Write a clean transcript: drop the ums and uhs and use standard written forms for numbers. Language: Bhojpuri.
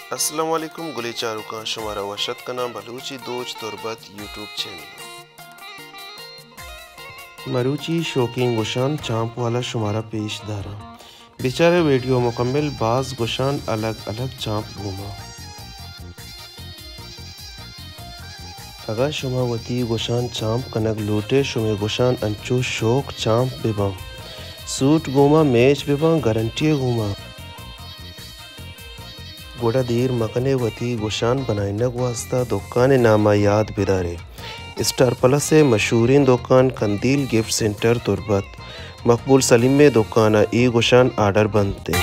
अस्सलाम वालेकुम गुले चारुका शुमारा वशत का नाम बलूची दोच तुरबत यूट्यूब चैनल मरूची शौकीन गुशान चांप वाला शुमारा पेश दारा बेचारे वीडियो मुकम्मल बाज गुशान अलग अलग चांप घूमा अगर शुमा वती गुशान चांप कनक लूटे शुमे गुशान अंचो शौक चांप बेबा सूट घूमा मैच बेबा गारंटी घूमा गोड़ा दीर मकने वती गुशान बनाइनक वास्ता दुकान नामा याद बिदारे स्टार प्लस से मशहूरीन दुकान कंदील गिफ्ट सेंटर तुरबत मकबूल सलीम में दुकान ई गुशान आर्डर बनते।